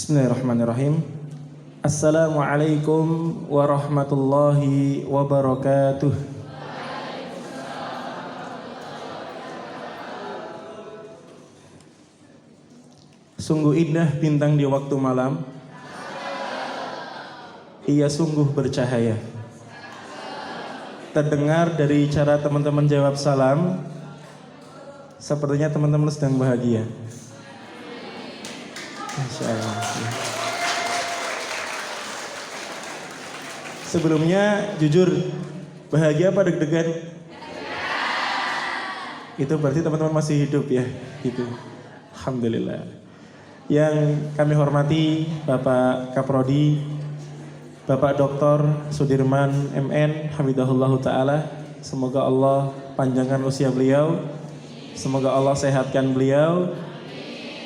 Bismillahirrahmanirrahim. Assalamualaikum warahmatullahi wabarakatuh. Sungguh indah bintang di waktu malam. Ia sungguh bercahaya. Terdengar dari cara teman-teman jawab salam, sepertinya teman-teman sedang bahagia. Masya Allah. Sebelumnya jujur, bahagia apa deg-degan? Itu berarti teman-teman masih hidup ya, gitu. Alhamdulillah. Yang kami hormati Bapak Kaprodi, Bapak Dr. Sudirman MN Hamidahullahu Ta'ala. Semoga Allah panjangkan usia beliau, semoga Allah sehatkan beliau,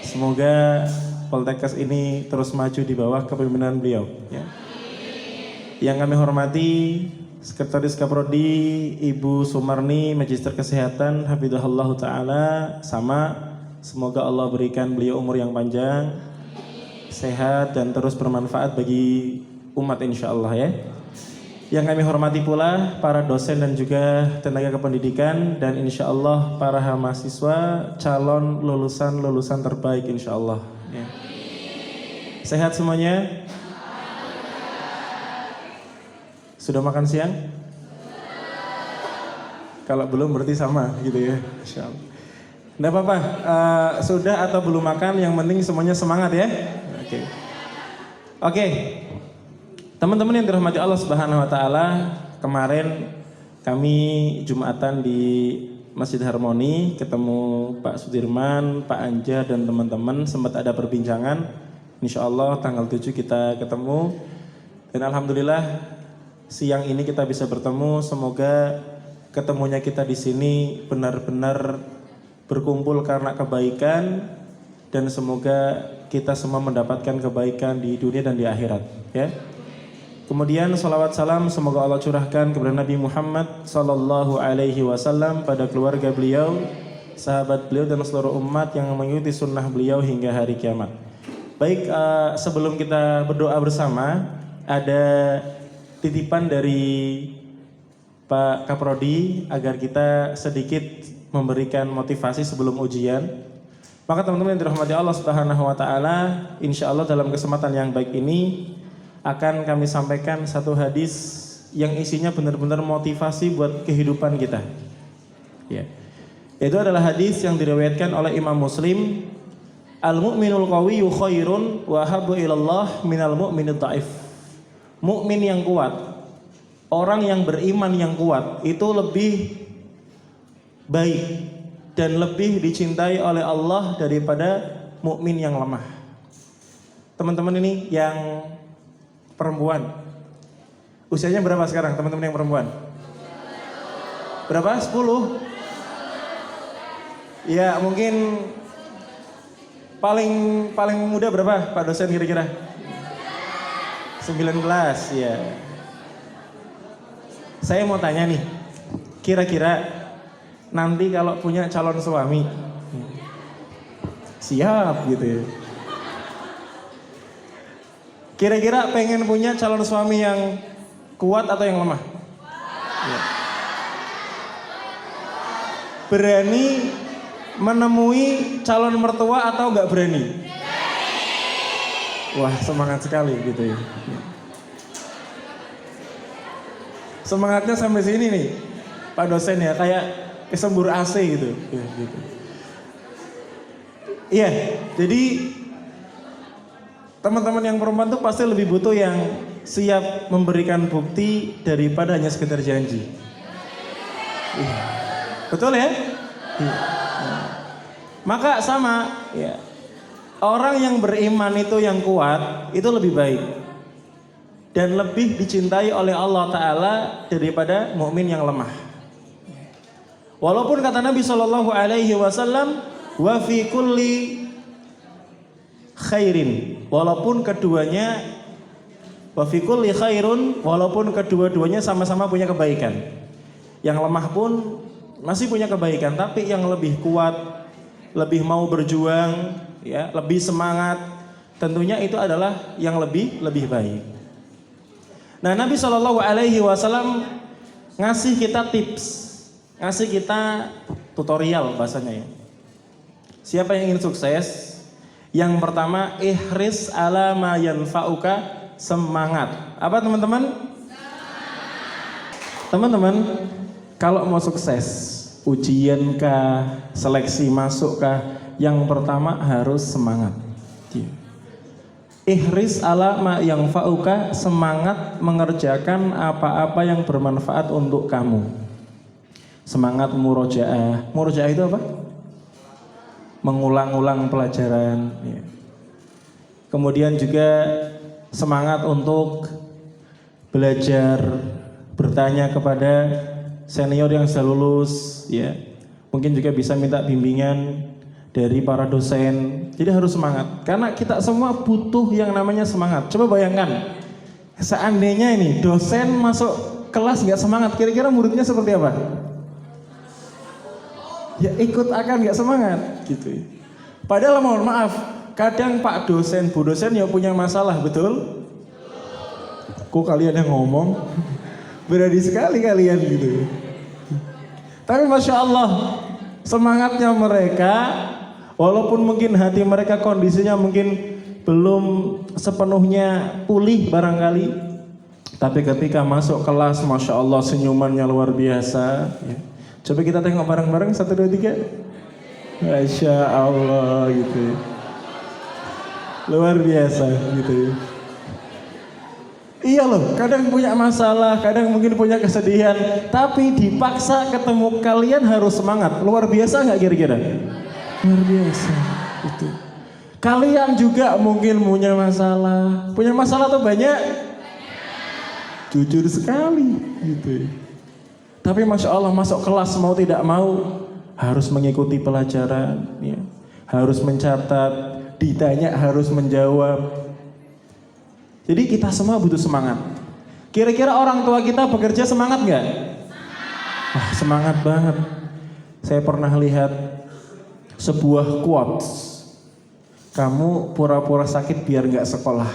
semoga Poltekkes ini terus maju di bawah kepemimpinan beliau ya. Yang kami hormati Sekretaris Kaprodi Ibu Sumarni Magister Kesehatan Hafidhahullah Ta'ala, sama semoga Allah berikan beliau umur yang panjang, sehat dan terus bermanfaat bagi umat insyaallah ya. Yang kami hormati pula para dosen dan juga tenaga kependidikan dan insyaallah para mahasiswa calon lulusan terbaik insyaallah ya. Sehat semuanya? Sudah makan siang? Kalau belum berarti sama gitu ya, insyaallah. Nggak apa-apa, sudah atau belum makan, yang penting semuanya semangat ya. Oke. Teman-teman yang dirahmati Allah Subhanahu wa Ta'ala, kemarin kami Jumatan di Masjid Harmoni, ketemu Pak Sudirman, Pak Anja dan teman-teman, sempat ada perbincangan. Insya Allah tanggal 7 kita ketemu, dan alhamdulillah siang ini kita bisa bertemu. Semoga ketemunya kita di sini benar-benar berkumpul karena kebaikan, dan semoga kita semua mendapatkan kebaikan di dunia dan di akhirat ya. Kemudian salawat salam semoga Allah curahkan kepada Nabi Muhammad sallallahu alaihi wasallam, pada keluarga beliau, sahabat beliau dan seluruh umat yang mengikuti sunnah beliau hingga hari kiamat. Baik, sebelum kita berdoa bersama, ada titipan dari Pak Kaprodi agar kita sedikit memberikan motivasi sebelum ujian. Maka teman-teman yang dirahmati Allah Subhanahu wa Ta'ala, insya Allah dalam kesempatan yang baik ini akan kami sampaikan satu hadis yang isinya benar-benar motivasi buat kehidupan kita ya. Itu adalah hadis yang diriwayatkan oleh Imam Muslim. Al-mu'minul qawiyyu khairun wa habbu ilallah minal mu'minid dha'if. Mukmin yang kuat, orang yang beriman yang kuat itu lebih baik dan lebih dicintai oleh Allah daripada mukmin yang lemah. Teman-teman ini yang perempuan, usianya berapa sekarang teman-teman yang perempuan? Berapa? 10? Ya mungkin paling muda berapa Pak dosen kira-kira? 19 ya. Saya mau tanya nih, kira-kira nanti kalau punya calon suami siap gitu ya, kira-kira pengen punya calon suami yang kuat atau yang lemah? Ya. Berani menemui calon mertua atau nggak berani? Wah, semangat sekali gitu ya. Semangatnya sampai sini nih Pak dosen ya, kayak kesembur AC gitu. Iya, jadi teman-teman yang perempuan tuh pasti lebih butuh yang siap memberikan bukti daripada hanya sekedar janji. Iya. Betul ya? Iya. Maka sama ya. Orang yang beriman itu yang kuat itu lebih baik dan lebih dicintai oleh Allah Ta'ala daripada mukmin yang lemah. Walaupun kata Nabi Shallallahu Alaihi Wasallam, wa fi kulli khairin, walaupun keduanya wa fi kulli khairun, walaupun kedua-duanya sama-sama punya kebaikan. Yang lemah pun masih punya kebaikan, tapi yang lebih kuat, lebih mau berjuang, ya, lebih semangat, tentunya itu adalah yang lebih baik. Nah, Nabi Shallallahu Alaihi Wasallam ngasih kita tips, ngasih kita tutorial bahasanya ya. Siapa yang ingin sukses? Yang pertama, ihris ala ma yanfa'uka, semangat. Apa teman-teman? Teman-teman, kalau mau sukses, ujian kah, seleksi masuk kah, yang pertama harus semangat. Ihris ala ma yanfa'uka, semangat mengerjakan apa-apa yang bermanfaat untuk kamu. Semangat murojaah. Murojaah itu apa? Mengulang-ulang pelajaran. Kemudian juga semangat untuk belajar, bertanya kepada senior yang sudah lulus, ya. Mungkin juga bisa minta bimbingan dari para dosen. Jadi harus semangat, karena kita semua butuh yang namanya semangat. Coba bayangkan, seandainya ini dosen masuk kelas nggak semangat, kira-kira muridnya seperti apa? Ya ikut akan nggak semangat gitu. Padahal mohon maaf, kadang Pak dosen, Bu dosen ya punya masalah, betul? Kok kalian yang ngomong? Berani sekali kalian gitu. Tapi Masya Allah, semangatnya mereka, walaupun mungkin hati mereka kondisinya mungkin belum sepenuhnya pulih barangkali, tapi ketika masuk kelas, Masya Allah senyumannya luar biasa ya. Coba kita tengok bareng-bareng, 1, 2, 3. Masya Allah gitu. Luar biasa gitu. Iya loh, kadang punya masalah, kadang mungkin punya kesedihan, tapi dipaksa ketemu kalian harus semangat. Luar biasa nggak kira-kira? Luar biasa itu. Kalian juga mungkin punya masalah tuh banyak, jujur sekali gitu. Tapi Masya Allah masuk kelas mau tidak mau harus mengikuti pelajaran, ya. Harus mencatat, ditanya harus menjawab. Jadi kita semua butuh semangat. Kira-kira orang tua kita bekerja semangat nggak? Wah, semangat banget. Saya pernah lihat sebuah quotes. Kamu pura-pura sakit biar nggak sekolah.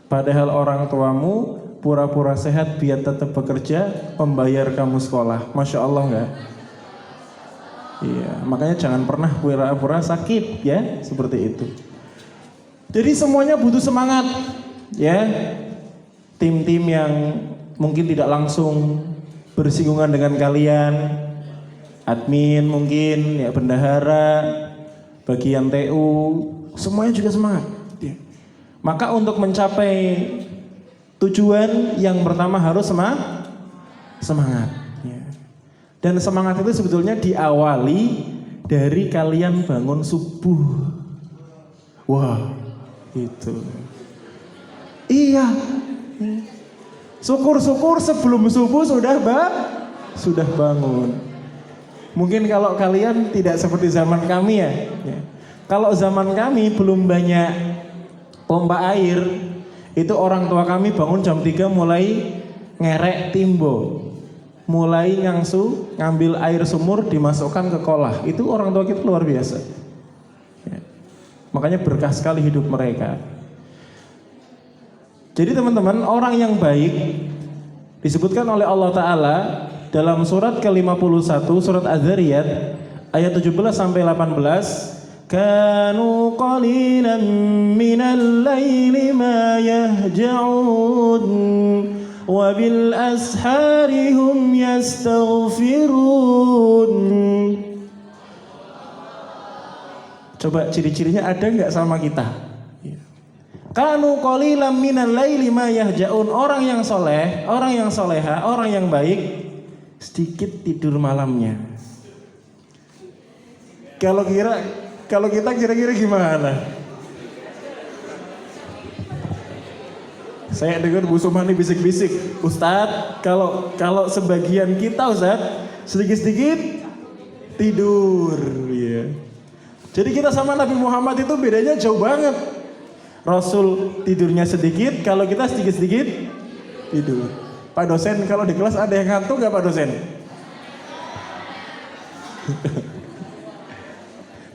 Padahal orang tuamu pura-pura sehat biar tetap bekerja, membayar kamu sekolah. Masya Allah nggak? Iya, makanya jangan pernah pura-pura sakit ya, seperti itu. Jadi semuanya butuh semangat. Ya, tim-tim yang mungkin tidak langsung bersinggungan dengan kalian, admin mungkin, ya bendahara, bagian TU, semuanya juga semangat. Ya. Maka untuk mencapai tujuan yang pertama harus semangat. Ya. Dan semangat itu sebetulnya diawali dari kalian bangun subuh. Wah, itu. Iya, syukur-syukur sebelum subuh sudah bangun. Mungkin kalau kalian tidak seperti zaman kami ya. Kalau zaman kami belum banyak pompa air, itu orang tua kami bangun jam 3 mulai ngerek timbo, mulai ngangsu, ngambil air sumur dimasukkan ke kolah. Itu orang tua kita luar biasa. Makanya berkah sekali hidup mereka. Jadi teman-teman, orang yang baik disebutkan oleh Allah Ta'ala dalam surat ke-51, surat Az-Zariyat ayat 17 sampai 18. Kanu qalilan minal laili ma yahja'un wa bil ashari hum yastaghfirun. Coba ciri-cirinya ada nggak sama kita? Kanu qalilan minal laili ma yahja'un. Orang yang soleh, orang yang soleha, orang yang baik sedikit tidur malamnya. Kalau kita kira-kira gimana? Saya dengar Bu Sumani bisik-bisik, Ustadz, kalau sebagian kita Ustadz sedikit-sedikit tidur, ya. Jadi kita sama Nabi Muhammad itu bedanya jauh banget. Rasul tidurnya sedikit, kalau kita sedikit-sedikit tidur. Pak dosen, kalau di kelas ada yang ngantuk nggak Pak dosen?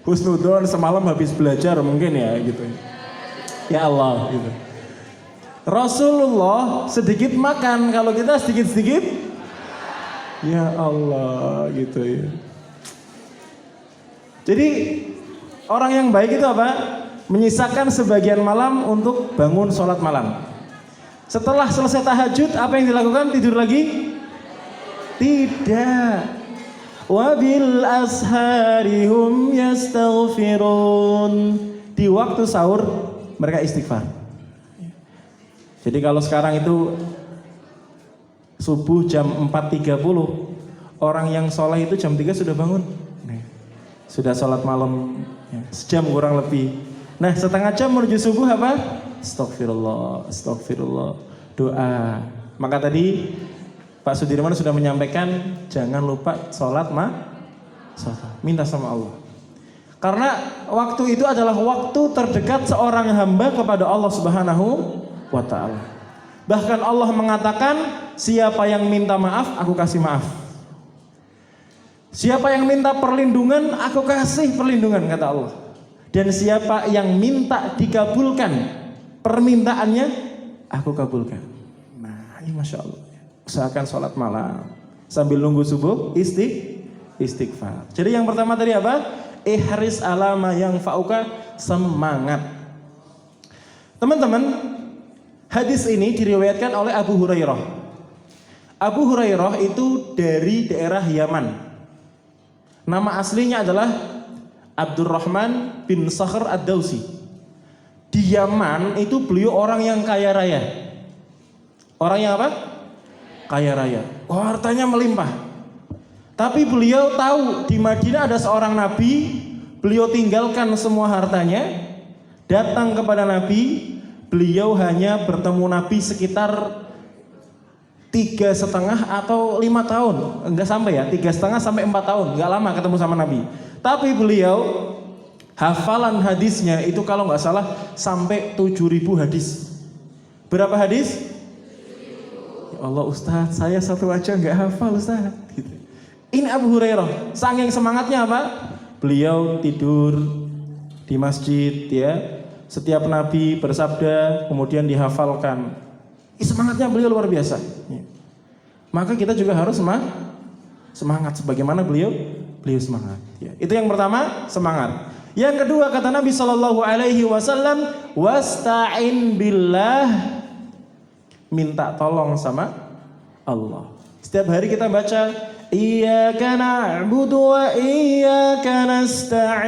Husnudon semalam habis belajar mungkin ya gitu. Ya Allah gitu. Rasulullah sedikit makan, kalau kita sedikit-sedikit ya Allah gitu ya. Jadi orang yang baik itu apa? Menyisakan sebagian malam untuk bangun sholat malam. Setelah selesai tahajud, apa yang dilakukan? Tidur lagi? Tidak. Wabil asharihum yastaghfirun. Di waktu sahur mereka istighfar. Jadi kalau sekarang itu subuh jam 4.30, orang yang sholat itu jam 3 sudah bangun. Sudah sholat malam sejam kurang lebih. Nah, setengah jam menuju subuh apa? Astagfirullah, astagfirullah, doa. Maka tadi Pak Sudirman sudah menyampaikan jangan lupa sholat minta sama Allah. Karena waktu itu adalah waktu terdekat seorang hamba kepada Allah Subhanahu wa ta'ala. Bahkan Allah mengatakan, siapa yang minta maaf, aku kasih maaf. Siapa yang minta perlindungan, aku kasih perlindungan, kata Allah. Dan siapa yang minta dikabulkan permintaannya, aku kabulkan. Nah, ini Masya Allah. Usahakan sholat malam sambil nunggu subuh, istighfar. Jadi yang pertama tadi apa? Ihris alama yang fauka, semangat. Teman-teman, hadis ini diriwayatkan oleh Abu Hurairah. Abu Hurairah itu dari daerah Yaman. Nama aslinya adalah Abdurrahman bin Sakhr ad-Dausi. Di Yaman itu beliau orang yang kaya raya. Orang yang apa? Kaya raya. Oh, hartanya melimpah. Tapi beliau tahu di Madinah ada seorang nabi. Beliau tinggalkan semua hartanya, datang kepada nabi. Beliau hanya bertemu nabi sekitar 3,5 atau 5 tahun, enggak sampai ya, 3,5 sampai 4 tahun, enggak lama ketemu sama Nabi. Tapi beliau hafalan hadisnya itu kalau enggak salah sampai 7.000 hadis. Berapa hadis? Ya Allah Ustaz, saya satu aja enggak hafal Ustaz. Gitu. Ini Abu Hurairah, saking semangatnya apa? Beliau tidur di masjid ya, setiap Nabi bersabda kemudian dihafalkan. Semangatnya beliau luar biasa. Maka kita juga harus semangat sebagaimana beliau semangat. Itu yang pertama, semangat. Yang kedua kata Nabi Shallallahu Alaihi Wasallam, wasta'in billah, minta tolong sama Allah. Setiap hari kita baca iyyaka na'budu wa iyyaka nasta'in.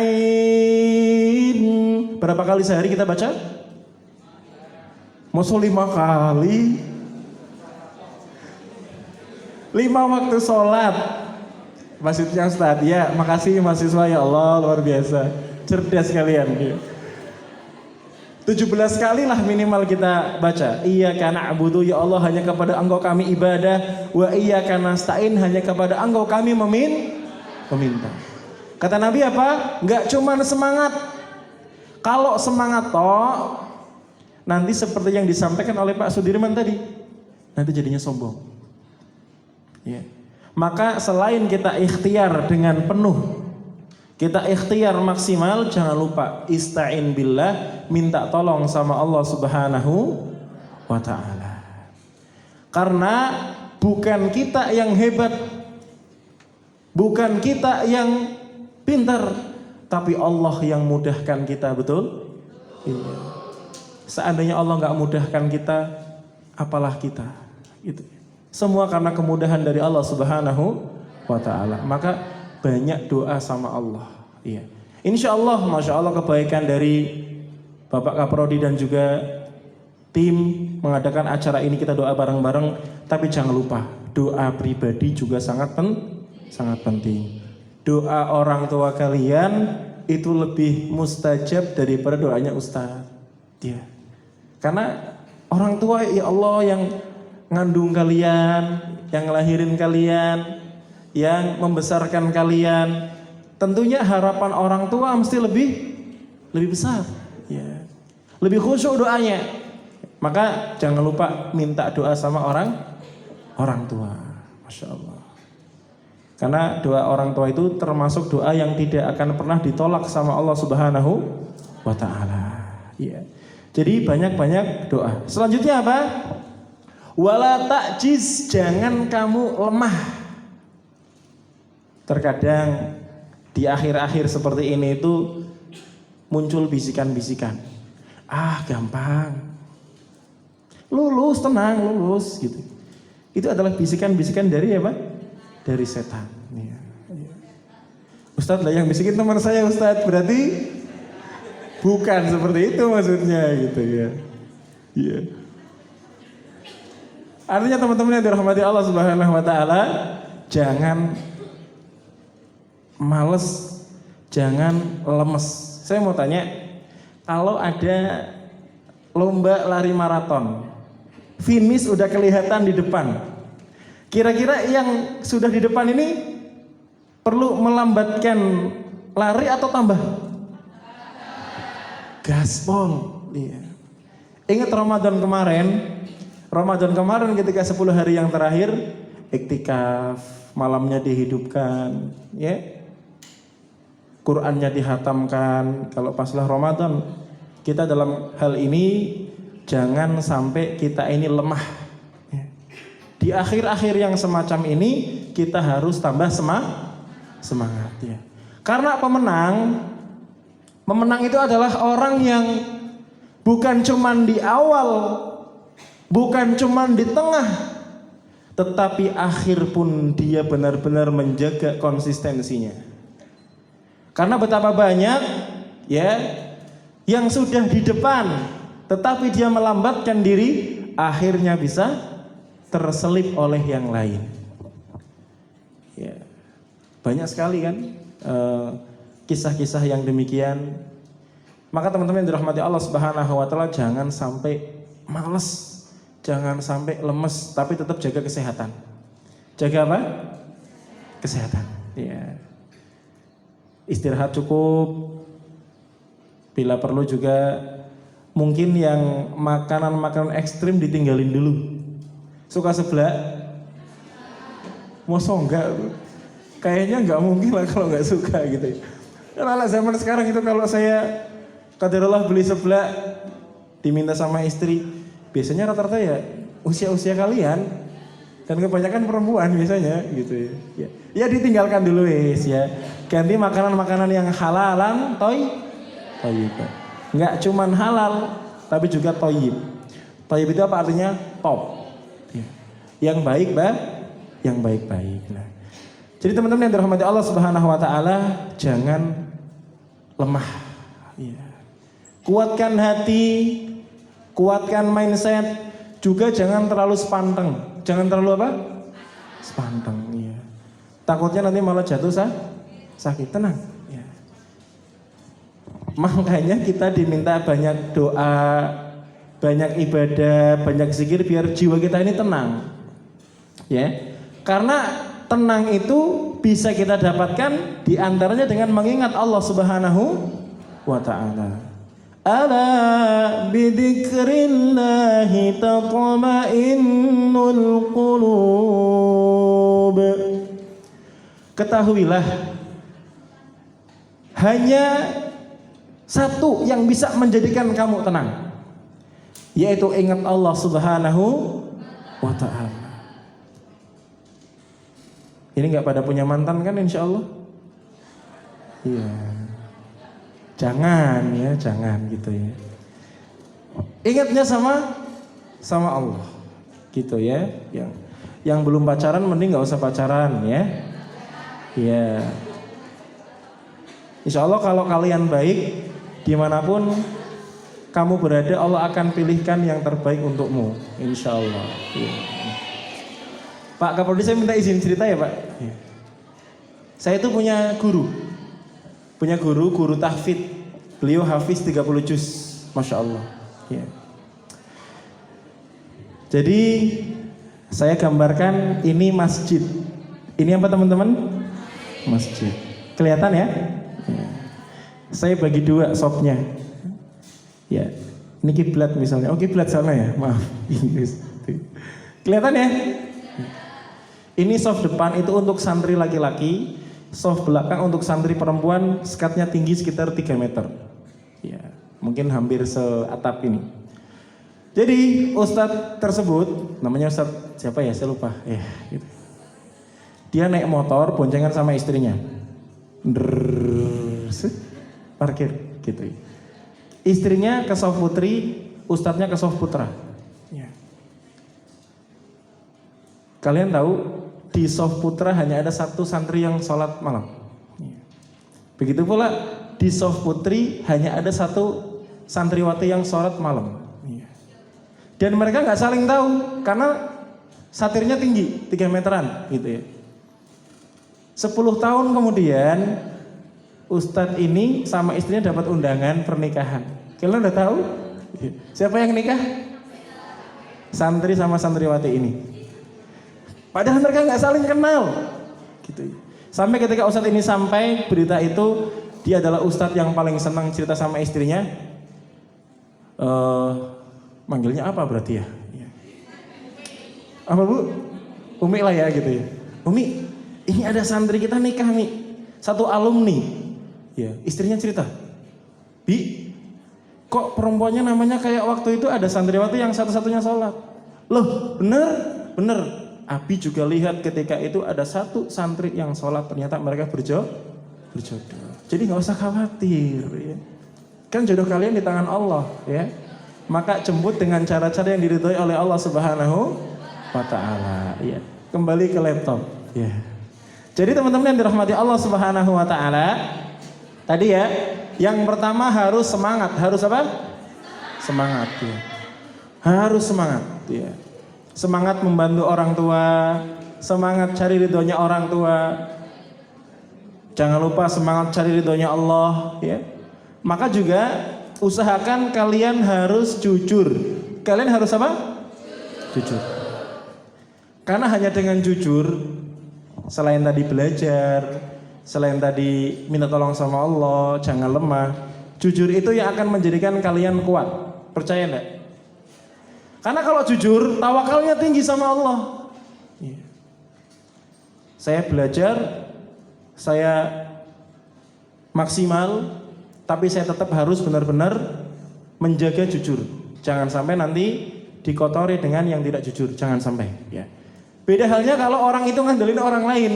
Berapa kali sehari kita baca? Masuk 5 kali 5 waktu sholat. Maksudnya Ustaz, ya makasih mahasiswa ya Allah, luar biasa. Cerdas kalian. 17 kali lah minimal kita baca. Iyyaka na'budu, ya Allah hanya kepada Engkau kami ibadah. Wa iyyaka nasta'in, hanya kepada Engkau kami meminta. Kata Nabi apa? Enggak cuma semangat. Kalau semangat toh, nanti seperti yang disampaikan oleh Pak Sudirman tadi, nanti jadinya sombong. Ya. Maka selain kita ikhtiar dengan penuh, kita ikhtiar maksimal, jangan lupa ista'in billah, minta tolong sama Allah Subhanahu wa ta'ala. Karena bukan kita yang hebat, bukan kita yang pintar, tapi Allah yang mudahkan kita, betul? Iya. Seandainya Allah nggak mudahkan kita, apalah kita. Itu. Semua karena kemudahan dari Allah Subhanahu wa ta'ala. Maka banyak doa sama Allah. Iya. Insya Allah, Masya Allah kebaikan dari Bapak Kaprodi dan juga tim mengadakan acara ini, kita doa bareng-bareng. Tapi jangan lupa, doa pribadi juga sangat penting. Doa orang tua kalian itu lebih mustajab daripada doanya Ustaz. Ya. Karena orang tua ya Allah yang ngandung kalian, yang ngelahirin kalian, yang membesarkan kalian. Tentunya harapan orang tua mesti lebih besar, ya. Lebih khusyuk doanya. Maka jangan lupa minta doa sama orang tua. Masya Allah. Karena doa orang tua itu termasuk doa yang tidak akan pernah ditolak sama Allah Subhanahu wa ta'ala. Ya. Jadi banyak-banyak doa. Selanjutnya apa? Wala ta'jiz, jangan kamu lemah. Terkadang di akhir-akhir seperti ini itu muncul bisikan-bisikan. Ah, gampang. Lulus, tenang, lulus gitu. Itu adalah bisikan-bisikan dari apa? Dari setan. Ya. Ustadz lah yang bisikin teman saya, Ustadz. Berarti bukan seperti itu maksudnya gitu ya. Iya. Artinya teman-teman yang dirahmati Allah Subhanahu wa taala, jangan males, jangan lemes. Saya mau tanya, kalau ada lomba lari maraton, finish udah kelihatan di depan. Kira-kira yang sudah di depan ini perlu melambatkan lari atau tambah? Gaspol. Iya. Ingat Ramadan kemarin ketika 10 hari yang terakhir iktikaf, malamnya dihidupkan, ya. Qur'annya dihatamkan. Kalau paslah Ramadan, kita dalam hal ini jangan sampai kita ini lemah. Di akhir-akhir yang semacam ini kita harus tambah semangat ya. Karena pemenang itu adalah orang yang bukan cuman di awal, bukan cuman di tengah, tetapi akhir pun dia benar-benar menjaga konsistensinya. Karena betapa banyak ya yang sudah di depan tetapi dia melambatkan diri, akhirnya bisa terselip oleh yang lain. Ya. Banyak sekali kan kisah-kisah yang demikian. Maka teman-teman yang dirahmati Allah Subhanahu wa taala, jangan sampai malas, jangan sampai lemes, tapi tetap jaga kesehatan. Jaga apa? Kesehatan. Ya. Istirahat cukup. Bila perlu juga mungkin yang makanan-makanan ekstrim ditinggalin dulu. Suka seblak? Masa enggak? Kayaknya enggak mungkin lah kalau enggak suka gitu. Karena zaman sekarang itu kalau saya qadarullah beli seblak diminta sama istri, biasanya rata-rata ya usia-usia kalian. Dan kebanyakan perempuan biasanya gitu ya. Ya ditinggalkan dulu ya. Ganti makanan-makanan yang halalan toyib. Enggak cuman halal tapi juga toyib. Toyib itu apa artinya? Top. Ya. Yang baik yang baik-baik. Nah. Jadi teman-teman yang dirahmati Allah Subhanahu wa taala, jangan lemah. Ya. Kuatkan hati, kuatkan mindset, juga jangan terlalu sepanteng. Jangan terlalu apa? Sepanteng, iya. Takutnya nanti malah jatuh sakit. Tenang, ya. Makanya kita diminta banyak doa, banyak ibadah, banyak zikir biar jiwa kita ini tenang. Ya. Karena tenang itu bisa kita dapatkan diantaranya dengan mengingat Allah Subhanahu wa ta'ala. Ala bidzikrillahi tatma'innul qulub. Ketahuilah, hanya satu yang bisa menjadikan kamu tenang, yaitu ingat Allah Subhanahu wa ta'ala. Ini gak pada punya mantan kan insya Allah? Iya. Jangan gitu ya. Ingatnya sama Allah, gitu ya. Yang belum pacaran mending nggak usah pacaran ya. Ya. Insya Allah kalau kalian baik, dimanapun kamu berada, Allah akan pilihkan yang terbaik untukmu. Insya Allah. Ya. Pak Kapolri, saya minta izin cerita ya Pak. Ya. Saya itu punya guru tahfidz. Beliau hafiz 30 juz, Masya Allah. Ya. Jadi saya gambarkan ini masjid. Ini apa teman-teman? Masjid. Kelihatan ya? Ya. Saya bagi dua softnya. Ya. Ini kiblat misalnya. Oh kiblat sana ya, maaf. Kelihatan ya? Ini soft depan itu untuk santri laki-laki. Soft belakang untuk santri perempuan, skatnya tinggi sekitar 3 meter. Ya. mungkin hampir seatap ini. Jadi ustadz tersebut, namanya ustadz siapa ya, saya lupa. Gitu. Dia naik motor boncengan sama istrinya. Parkir gitu. Istrinya ke Sof Putri, ustadznya ke Sof Putra. Ya. Kalian tahu di Sof Putra hanya ada satu santri yang sholat malam. Ya. Begitu pula di Sof Putri hanya ada satu santriwati yang sholat malam. Ya. Dan mereka nggak saling tahu karena satirnya tinggi 3 meteran gitu ya. 10 tahun kemudian ustadz ini sama istrinya dapat undangan pernikahan. Kalian udah tahu? Siapa yang nikah? Santri sama santriwati ini. Padahal mereka nggak saling kenal. Gitu. Sampai ketika ustadz ini sampai berita itu, dia adalah ustadz yang paling senang cerita sama istrinya. Manggilnya apa berarti ya? Apa bu? Umi lah ya gitu ya. Umi, ini ada santri kita nikah nih, satu alumni. Ya, istrinya cerita, Bi, kok perempuannya namanya kayak waktu itu ada santriwati yang satu-satunya sholat. Loh, bener. Abi juga lihat ketika itu ada satu santri yang sholat, ternyata mereka berjodoh. Jadi nggak usah khawatir. Ya. Kan jodoh kalian di tangan Allah, ya. Maka jemput dengan cara-cara yang diridhoi oleh Allah Subhanahu wa Ta'ala. Ya. Kembali ke laptop. Ya. Jadi teman-teman yang dirahmati Allah Subhanahu wa Ta'ala, tadi ya, yang pertama harus semangat. Harus apa? Semangat ya. Harus semangat ya. Semangat membantu orang tua, semangat cari ridhonya orang tua. Jangan lupa semangat cari ridhonya Allah ya. Maka juga usahakan kalian harus jujur. Kalian harus apa? Jujur. Karena hanya dengan jujur, selain tadi belajar, selain tadi minta tolong sama Allah, jangan lemah. Jujur itu yang akan menjadikan kalian kuat. Percaya enggak? Karena kalau jujur, tawakalnya tinggi sama Allah. Saya belajar, saya maksimal, tapi saya tetap harus benar-benar menjaga jujur. Jangan sampai nanti dikotori dengan yang tidak jujur. Jangan sampai. Ya. Beda halnya kalau orang itu ngandelin orang lain.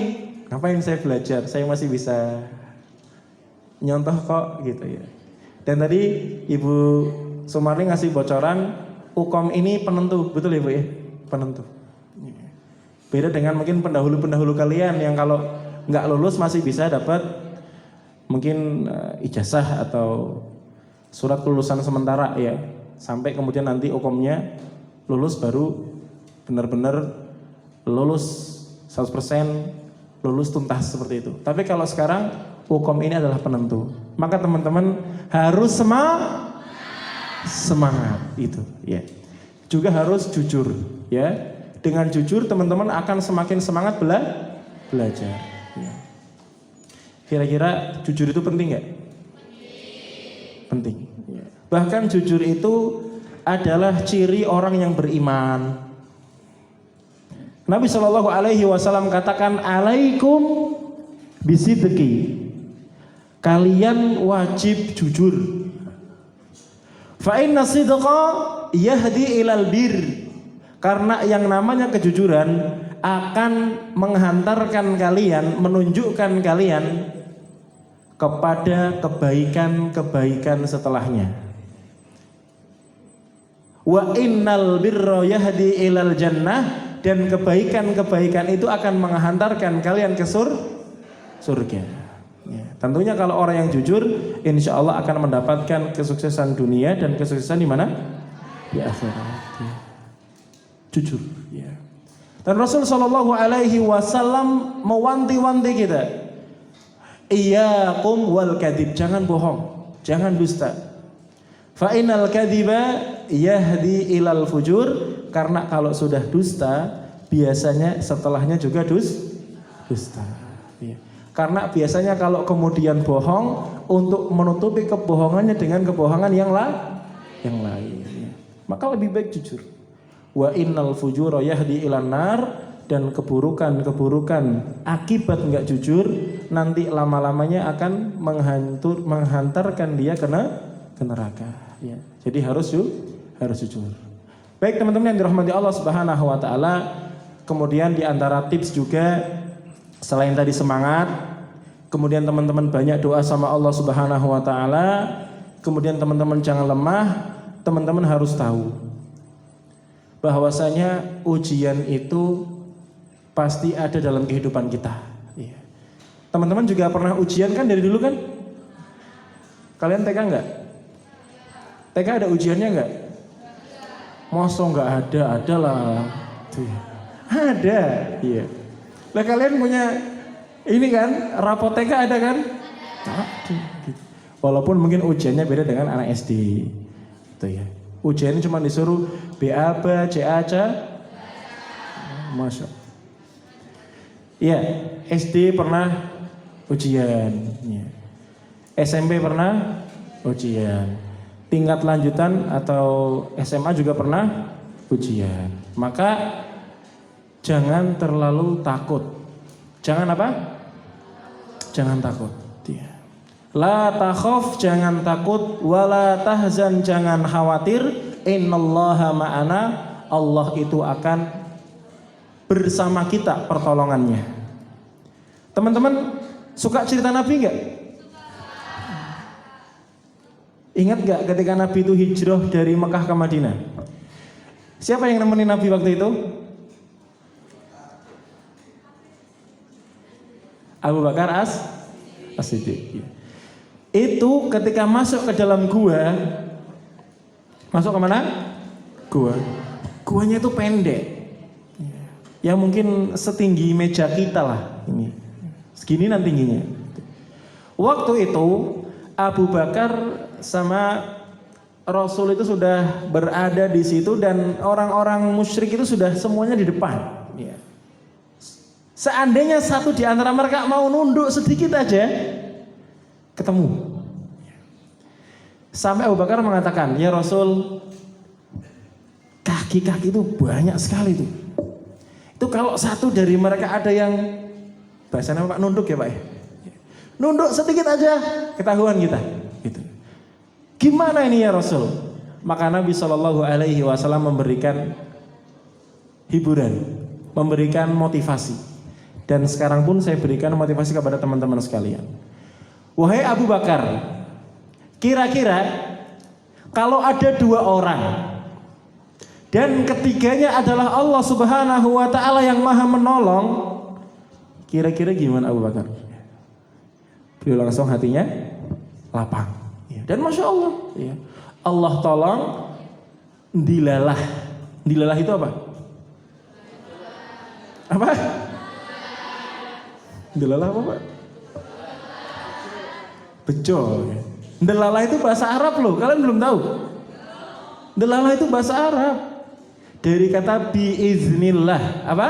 Ngapain saya belajar? Saya masih bisa nyontoh kok gitu ya. Dan tadi Ibu Sumarni ngasih bocoran, Ukom ini penentu, betul ya Bu ya? Penentu. Beda dengan mungkin pendahulu-pendahulu kalian yang kalau nggak lulus masih bisa dapat mungkin ijazah atau surat kelulusan sementara ya. Sampai kemudian nanti Ukomnya lulus baru benar-benar lulus 100%, lulus tuntas seperti itu. Tapi kalau sekarang Ukom ini adalah penentu. Maka teman-teman harus semangat itu ya. Juga harus jujur ya. Dengan jujur teman-teman akan semakin semangat belajar ya. Kira-kira jujur itu penting nggak? Penting ya. Bahkan jujur itu adalah ciri orang yang beriman. Nabi SAW katakan, alaikum bisidqi, kalian wajib jujur. Fa inna sidqa yahdi ilal bir, karena yang namanya kejujuran akan menghantarkan kalian, menunjukkan kalian kepada kebaikan-kebaikan setelahnya. Wa innal birra yahdi ilal jannah, dan kebaikan-kebaikan itu akan menghantarkan kalian ke surga. Ya, tentunya kalau orang yang jujur, insya Allah akan mendapatkan kesuksesan dunia dan kesuksesan di mana? Di akhirat. Ya. Jujur. Ya. Dan Rasul Shallallahu Alaihi Wasallam mewanti-wanti kita, iyyakum wal kadhib, jangan bohong, jangan dusta. Fa innal kadhiba yahdi ilal fujur, karena kalau sudah dusta biasanya setelahnya juga dusta. Ya. Karena biasanya kalau kemudian bohong untuk menutupi kebohongannya dengan kebohongan yang lain. Ya. Maka lebih baik jujur. Wa innal fujura yahdi ilan nar, dan keburukan akibat enggak jujur nanti lama-lamanya akan menghantarkan dia ke ke neraka. Ya. Jadi harus jujur. Baik teman-teman yang dirahmati Allah Subhanahu wa taala, kemudian di antara tips juga selain tadi semangat, kemudian teman-teman banyak doa sama Allah Subhanahu wa taala, kemudian teman-teman jangan lemah, teman-teman harus tahu bahwasanya ujian itu pasti ada dalam kehidupan kita. Ya. Teman-teman juga pernah ujian kan dari dulu kan? Kalian TK enggak? TK ada ujiannya enggak? Masa enggak ada? Ada lah. Ada. Iya. Lah kalian punya ini kan, rapot TK ada kan? Ada. Walaupun mungkin ujiannya beda dengan anak SD. Gitu ya. Ujiannya cuma disuruh BAB, CAC. Masya. Iya, SD pernah ujian. Ya. SMP pernah ujian. Tingkat lanjutan atau SMA juga pernah ujian. Maka jangan terlalu takut. Jangan apa? Jangan takut. Ya. La takhaf, jangan takut. Wala tahzan, jangan khawatir. Innallaha ma'ana, Allah itu akan bersama kita pertolongannya. Teman-teman suka cerita Nabi enggak? Ingat gak ketika Nabi itu hijrah dari Mekah ke Madinah? Siapa yang nemenin Nabi waktu itu? Abu Bakar As-Siddiq. Itu ketika masuk ke dalam gua, masuk ke mana? Gua. Guanya itu pendek. Ya mungkin setinggi meja kita lah ini. Segini nanti tingginya. Waktu itu Abu Bakar sama Rasul itu sudah berada di situ dan orang-orang musyrik itu sudah semuanya di depan. Ya. Seandainya satu di antara mereka mau nunduk sedikit aja, ketemu. Sampai Abu Bakar mengatakan, ya Rasul, kaki-kaki itu banyak sekali tuh. Itu kalau satu dari mereka ada yang bahasanya Pak nunduk ya Pak ya. Nunduk sedikit aja, ketahuan kita. Gitu. Gimana ini ya Rasul? Maka Nabi SAW memberikan hiburan, memberikan motivasi. Dan sekarang pun saya berikan motivasi kepada teman-teman sekalian. Wahai Abu Bakar, kira-kira kalau ada dua orang dan ketiganya adalah Allah Subhanahu wa taala yang Maha menolong, kira-kira gimana Abu Bakar? Beliau langsung hatinya lapang. Dan Masya Allah, ya. Allah tolong, dilalah. Dilalah itu apa? Apa? Dilalah apa Pak? Bejo. Delalah itu bahasa Arab loh, kalian belum tahu? Delalah itu bahasa Arab. Dari kata biiznillah. Apa?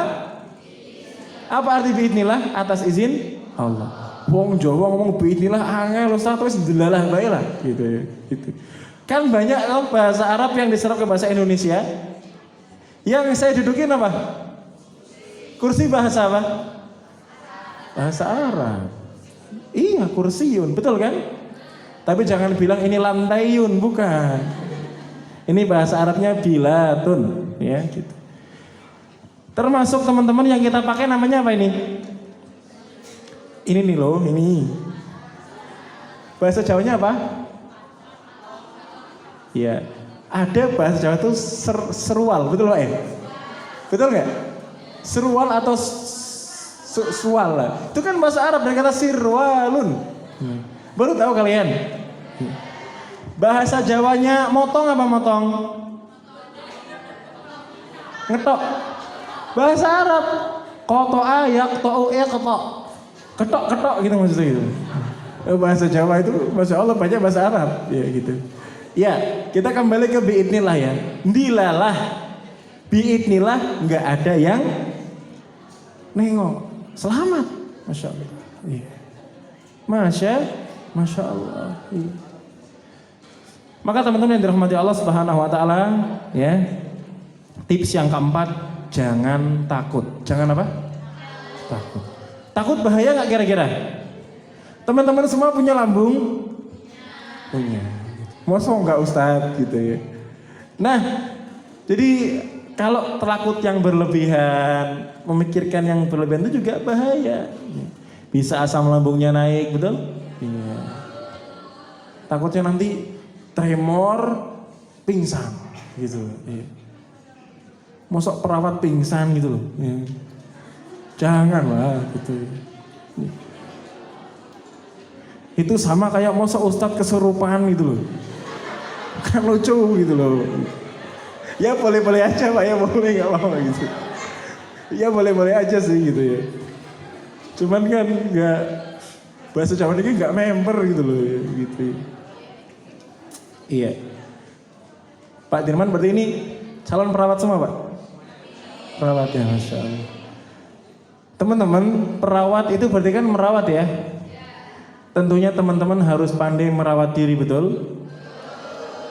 Apa arti biiznillah? Atas izin Allah. Wong Jawa ngomong biiznillah angel ustaz wis delalah bae lah gitu ya. Gitu. Kan banyak bahasa Arab yang diserap ke bahasa Indonesia. Yang saya dudukin apa? Kursi bahasa apa? Bahasa Arab. Iya, kursiun, betul kan? Tapi jangan bilang ini lantaiun, bukan. Ini bahasa Arabnya bilatun, ya gitu. Termasuk teman-teman yang kita pakai namanya apa ini? Ini nih loh, ini. Bahasa Jawanya apa? Ya, ada bahasa Jawa itu serual, betul Pak? Betul nggak? Serual atau sual lah. Itu kan bahasa Arab dari kata sirwalun. Baru tahu kalian? Bahasa Jawanya motong apa motong? Ngetok. Bahasa Arab qata'a yaqta'u iqta'. Ketok gitu maksudnya gitu. Bahasa Jawa itu Masya Allah banyak bahasa Arab ya gitu. Ya, kita kembali ke biidnillah ya. Dilalah. Biidnillah enggak ada yang nengok. Selamat. Masya Allah. Iya. Masya Allah. Iya. Maka teman-teman yang dirahmati Allah Subhanahu wa taala, ya. Tips yang keempat, jangan takut. Jangan apa? Takut. Takut bahaya enggak kira-kira? Teman-teman semua punya lambung? Punya. Masa enggak Ustadz gitu ya. Nah, jadi kalau takut yang berlebihan, memikirkan yang berlebihan itu juga bahaya. Bisa asam lambungnya naik, betul? Iya. Takutnya nanti tremor, pingsan gitu. Iya. Mosok perawat pingsan gitu loh. Iya. Jangan lah gitu. Itu sama kayak mosok Ustadz kesurupan gitu loh. Kan lucu gitu loh. Ya boleh-boleh aja Pak, ya boleh nggak apa-apa gitu. Ya boleh-boleh aja sih gitu ya. Cuman kan nggak, bahasa Jawa ini nggak member gitu loh ya, gitu. Iya. Pak Dirman berarti ini calon perawat semua Pak? Perawat ya, Masya Allah. Teman-teman, perawat itu berarti kan merawat ya? Tentunya teman-teman harus pandai merawat diri, betul?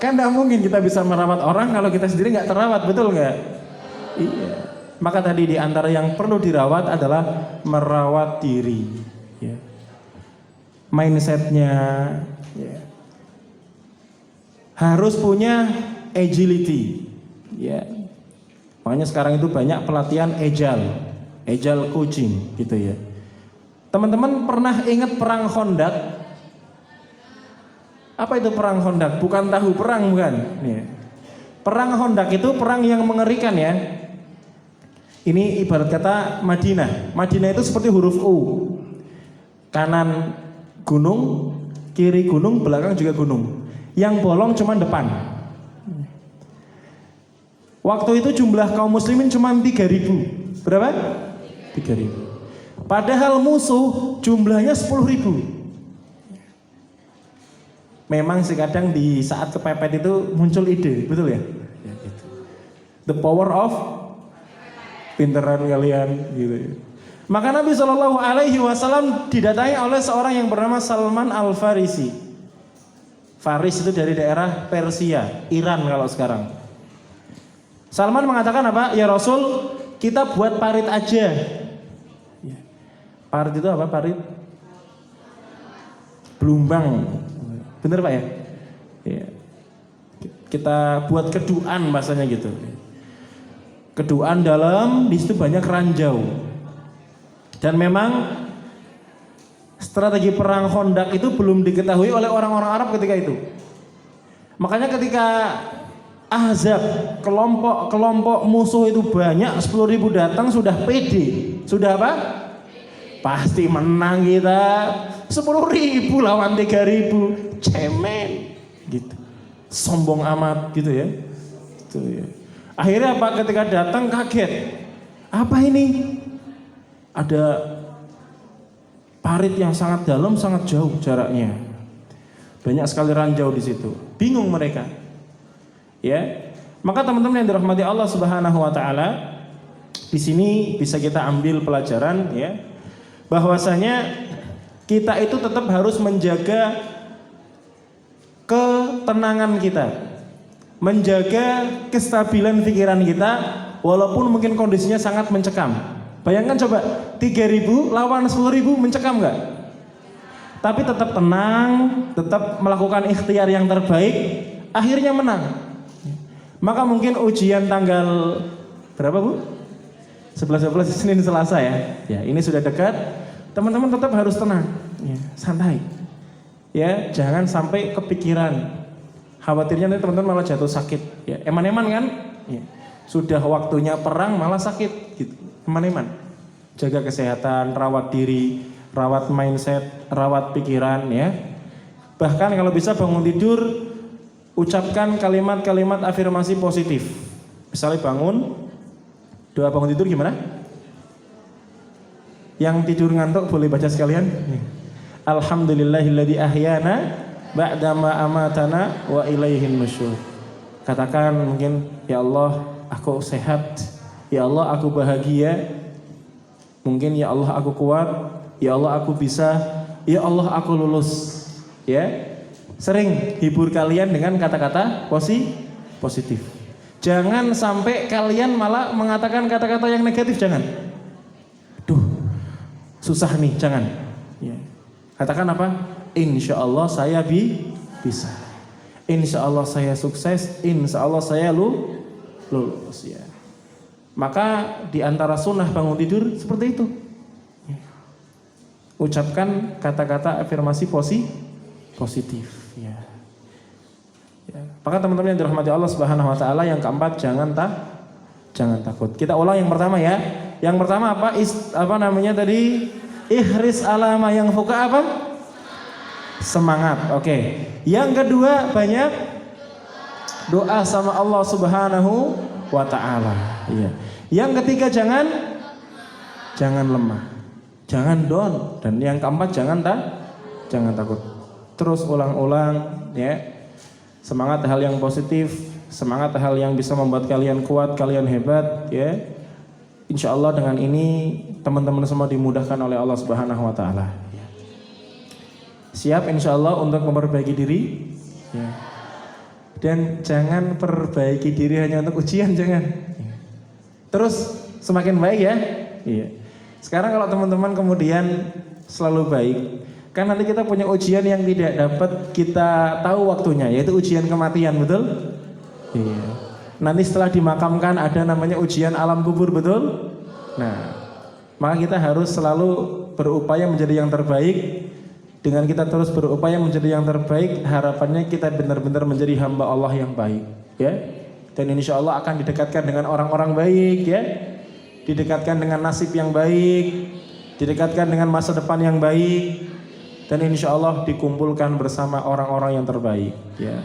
Kan tidak mungkin kita bisa merawat orang kalau kita sendiri nggak terawat, betul nggak? Iya. Maka tadi di antara yang perlu dirawat adalah merawat diri. Ya. Mindsetnya, ya. Harus punya agility. Ya. Makanya sekarang itu banyak pelatihan agile coaching, gitu ya. Teman-teman pernah ingat perang Khandaq? Apa itu perang Khandaq? Bukan tahu perang, bukan? Ya. Perang Khandaq itu perang yang mengerikan ya. Ini ibarat kata Madinah. Madinah itu seperti huruf U. Kanan gunung, kiri gunung, belakang juga gunung. Yang bolong cuma depan. Waktu itu jumlah kaum muslimin cuma 3.000. Berapa? 3.000. Padahal musuh jumlahnya 10.000. Memang sih kadang di saat kepepet itu muncul ide, betul ya? Ya gitu. The power of pinteran kalian gitu ya. Maka Nabi Shallallahu Alaihi Wasallam didatangi oleh seorang yang bernama Salman Al Farisi. Faris itu dari daerah Persia, Iran kalau sekarang. Salman mengatakan apa? Ya Rasul, kita buat parit aja. Parit itu apa? Parit belumbang, bener Pak ya? Ya. Kita buat keduan bahasanya gitu. Keduan dalam, di situ banyak ranjau. Dan memang strategi perang Khandaq itu belum diketahui oleh orang-orang Arab ketika itu. Makanya ketika Ahzab, kelompok musuh itu banyak, 10.000 datang, sudah pede. Sudah apa? Pasti menang kita. 10.000 lawan 3.000, cemen gitu. Sombong amat gitu ya. Gitu ya. Akhirnya apa? Ketika datang kaget. Apa ini? Ada parit yang sangat dalam, sangat jauh jaraknya. Banyak sekali ranjau di situ. Bingung mereka. Ya. Maka teman-teman yang dirahmati Allah Subhanahu wa taala, di sini bisa kita ambil pelajaran ya, bahwasanya kita itu tetap harus menjaga ketenangan kita, menjaga kestabilan pikiran kita, walaupun mungkin kondisinya sangat mencekam. Bayangkan coba 3.000 lawan 10.000, mencekam nggak? Tapi tetap tenang, tetap melakukan ikhtiar yang terbaik, akhirnya menang. Maka mungkin ujian tanggal berapa Bu? 11-12 Senin Selasa ya. Ya, ini sudah dekat. Teman-teman tetap harus tenang, ya, santai. Ya, jangan sampai kepikiran. Khawatirnya nanti teman-teman malah jatuh sakit. Ya, eman-eman kan? Ya. Sudah waktunya perang malah sakit gitu. Eman-eman. Jaga kesehatan, rawat diri, rawat mindset, rawat pikiran ya. Bahkan kalau bisa bangun tidur, ucapkan kalimat-kalimat afirmasi positif. Misalnya bangun, doa bangun tidur gimana? Yang tidur ngantuk boleh baca sekalian. Alhamdulillahilladzi ahyana ba'dama amatana wa ilaihin nusyur. Katakan mungkin, ya Allah aku sehat, ya Allah aku bahagia, mungkin ya Allah aku kuat, ya Allah aku bisa, ya Allah aku lulus. Ya. Sering hibur kalian dengan kata-kata positif. Jangan sampai kalian malah mengatakan kata-kata yang negatif, jangan. Duh, susah nih, jangan. Ya. Katakan apa? Insya Allah saya bisa. insya Allah saya sukses, insya Allah saya lulus ya. Maka di antara sunnah bangun tidur seperti itu. Ucapkan kata-kata afirmasi positif ya. Maka teman-teman yang dirahmati Allah Subhanahu wa taala, yang keempat jangan takut. Kita ulang yang pertama ya. Yang pertama apa? Apa namanya tadi? Ihris alama yang fuka apa? Semangat. Oke. Yang kedua banyak doa sama Allah Subhanahu wa taala. Iya. Yang ketiga jangan lemah. Jangan down, dan yang keempat jangan takut. Terus ulang-ulang ya. Semangat hal yang positif, semangat hal yang bisa membuat kalian kuat, kalian hebat ya. Insya Allah dengan ini teman-teman semua dimudahkan oleh Allah Subhanahu wa taala. Siap insya Allah untuk memperbaiki diri ya. Dan jangan perbaiki diri hanya untuk ujian, jangan. Terus semakin baik ya. Iya. Sekarang kalau teman-teman kemudian selalu baik, kan nanti kita punya ujian yang tidak dapat kita tahu waktunya, yaitu ujian kematian, betul? Iya. Nanti setelah dimakamkan ada namanya ujian alam kubur, betul? Nah, maka kita harus selalu berupaya menjadi yang terbaik. Dengan kita terus berupaya menjadi yang terbaik, harapannya kita benar-benar menjadi hamba Allah yang baik, ya. Dan insya Allah akan didekatkan dengan orang-orang baik, ya. Didekatkan dengan nasib yang baik, didekatkan dengan masa depan yang baik, dan insya Allah dikumpulkan bersama orang-orang yang terbaik, ya.